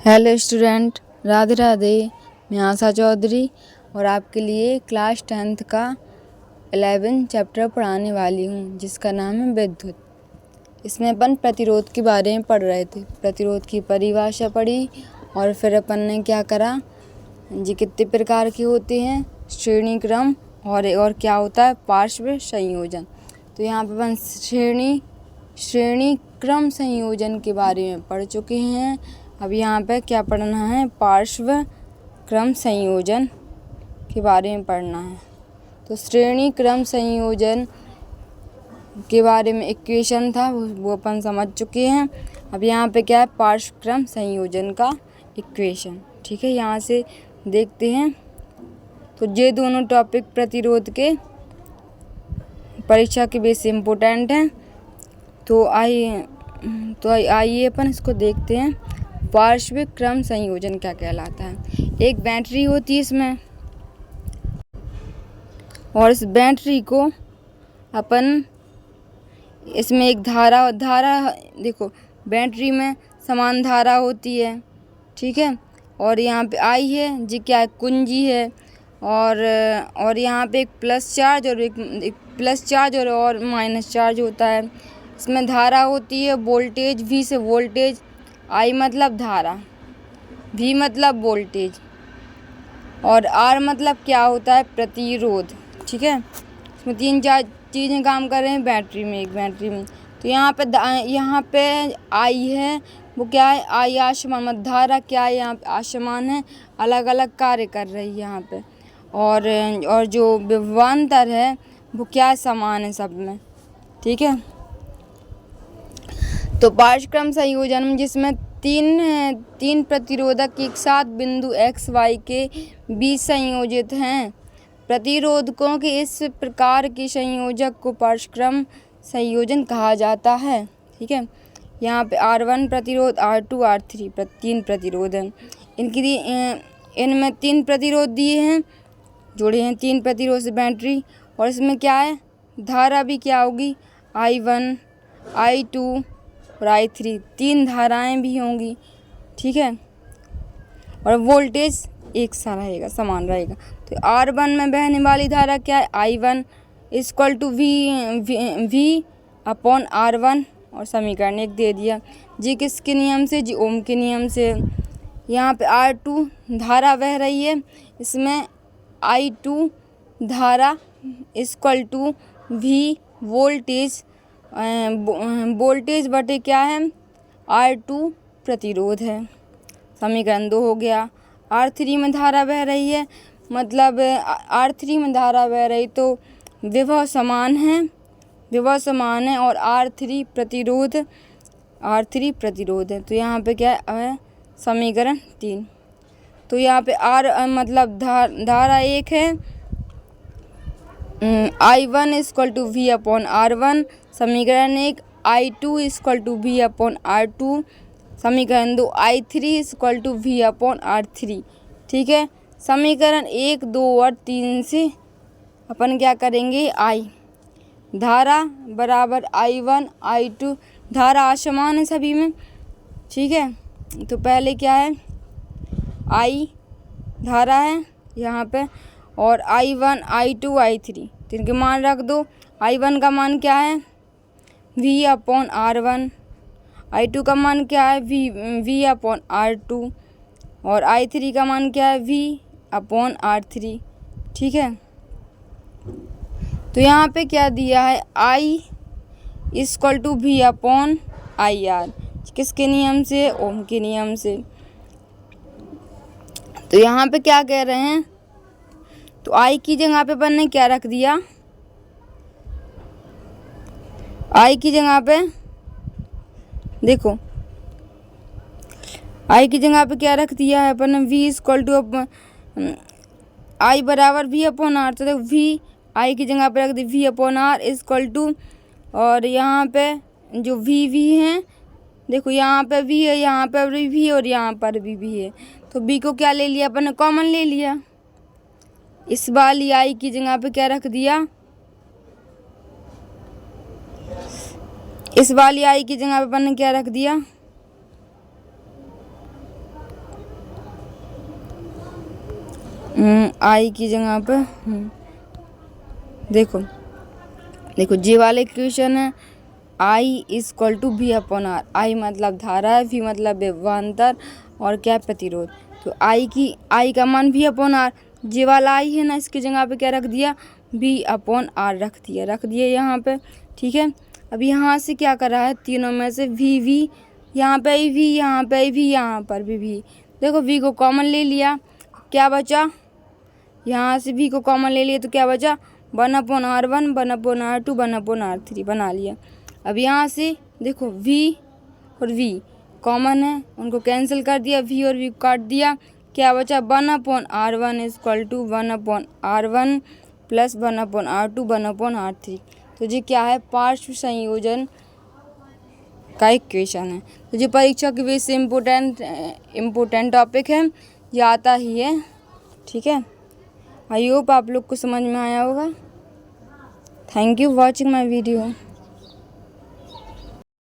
Hello student, Radhe Radhe. मैं आशा चौधरी और आपके लिए क्लास 10th का 11 चैप्टर पढ़ाने वाली हूँ, जिसका नाम है विद्युत। इसमें अपन प्रतिरोध के बारे में पढ़ रहे थे। प्रतिरोध की परिभाषा पढ़ी और फिर अपन ने क्या करा जी, कितने प्रकार के होते हैं, श्रेणी क्रम और क्या होता है पार्श्व संयोजन। तो यहाँ पर अपन श्रेणी क्रम संयोजन के बारे में पढ़ चुके हैं। अब यहाँ पे क्या पढ़ना है, पार्श्व क्रम संयोजन के बारे में पढ़ना है। तो श्रेणी क्रम संयोजन के बारे में इक्वेशन था, वो अपन समझ चुके हैं। अब यहाँ पे क्या है, पार्श्व क्रम संयोजन का इक्वेशन। ठीक है, यहाँ से देखते हैं। तो ये दोनों टॉपिक प्रतिरोध के परीक्षा के बेस इम्पोर्टेंट हैं। तो आइए अपन इसको देखते हैं। पार्श्व क्रम संयोजन क्या कहलाता है। एक बैटरी होती है इसमें, और इस बैटरी को अपन इसमें एक धारा देखो, बैटरी में समान धारा होती है। ठीक है, और यहाँ पे आई है जी, क्या है, कुंजी है। और यहाँ पे एक प्लस चार्ज और एक प्लस चार्ज और माइनस चार्ज होता है। इसमें धारा होती है वोल्टेज, वी से वोल्टेज, आई मतलब धारा, वी मतलब वोल्टेज, और आर मतलब क्या होता है, प्रतिरोध। ठीक है, इसमें 3-4 चीज़ें काम कर रहे हैं बैटरी में, एक बैटरी में। तो यहाँ पे आई है, वो क्या है, आई आसमान मतलब धारा क्या है, यहाँ पे आसमान है, अलग अलग कार्य कर रही है यहाँ पे। और जो विभवांतर है वो क्या है, समान है सब में। ठीक है, तो पार्श्व क्रम संयोजन में जिसमें तीन प्रतिरोधक एक साथ बिंदु x y के बीच संयोजित हैं, प्रतिरोधकों के इस प्रकार के संयोजक को पार्श्व क्रम संयोजन कहा जाता है। ठीक है, यहाँ पे R1 प्रतिरोध, R2 R3 तीन प्रतिरोध हैं। इनमें 3 प्रतिरोध दिए हैं, जोड़े हैं 3 प्रतिरोध से बैटरी। और इसमें क्या है, धारा भी क्या होगी, I1 I2 और I3, 3 धाराएं भी होंगी। ठीक है, और वोल्टेज एक सा रहेगा, समान रहेगा। तो R1 में बहने वाली धारा क्या है, I1 equal to V upon R1, और समीकरण 1 दे दिया जी, किसके नियम से, जी ओम के नियम से। यहाँ पे R2 धारा बह रही है, इसमें I2 धारा इक्वल टू V वोल्टेज बटे क्या है, R2 प्रतिरोध है। समीकरण 2 हो गया। R3 में धारा बह रही है, मतलब R3 में धारा बह रही तो विभव समान है और R3 प्रतिरोध है। तो यहाँ पे क्या है, समीकरण 3। तो यहाँ पे R मतलब धारा 1 है, I1 equal to V upon R1, समीकरण 1। I2 equal to V upon R2, समीकरण 2। I3 equal to V upon R3। ठीक है, समीकरण 1, 2 और 3 से अपन क्या करेंगे, I धारा बराबर I1 I2, धारा आसमान है सभी में। ठीक है, तो पहले क्या है, I धारा है यहाँ पे, और I1 I2 I3, इनके मान रख दो। I1 का मान क्या है, V अपॉन R1, I2 का मान क्या है, V अपॉन R2, और I3 का मान क्या है, V अपॉन R3। ठीक है, तो यहाँ पे क्या दिया है, I equal to V upon IR, किसके नियम से, ओम के नियम से। तो यहाँ पे क्या कह रहे हैं, तो I की जगह पे अपन ने क्या रख दिया, I की जगह पे देखो, I की जगह पे क्या रख दिया है अपन ने, V इक्वल टू I बराबर V अपॉन R। तो देखो, V I की जगह पे रख दी V upon R equal to, और यहाँ पे जो V है, देखो यहाँ पे V है, यहाँ पर भी V और यहाँ पर भी V है। तो B को क्या ले लिया अपन ने, कॉमन ले लिया। इस वाली I की जगह पे क्या रख दिया, इस वाली I की जगह पे अपन ने क्या रख दिया, आई की जगह पर देखो जे वाले इक्वेशन है I equal to V upon R. I मतलब धारा है, वी मतलब विभवांतर और क्या प्रतिरोध। तो आई का मान वी अपॉन आर, जे वाला आई है ना इसकी जगह पे क्या रख दिया, वी अपॉन आर रख दिया यहाँ पे। ठीक है, अब यहाँ से क्या कर रहा है, तीनों में से वी यहाँ पे वी, यहाँ पे वी, यहाँ पर भी वी। देखो वी को कॉमन ले लिया, क्या बचा, यहाँ से वी को कॉमन ले लिया तो क्या बचा, 1/r1, 1/r2, 1/r3 बना लिया। अब यहाँ से देखो वी और वी कॉमन है, उनको कैंसिल कर दिया, वी और वी काट दिया, क्या बचा 1/r1 equal to 1/r1 plus 1/r2 1/r3। तो ये क्या है, पार्श्व संयोजन का इक्वेशन है। तो ये परीक्षा के बेस से इम्पोर्टेंट टॉपिक है, ये आता ही है। ठीक है, आई होप आप लोग को समझ में आया होगा। Thank you watching my video.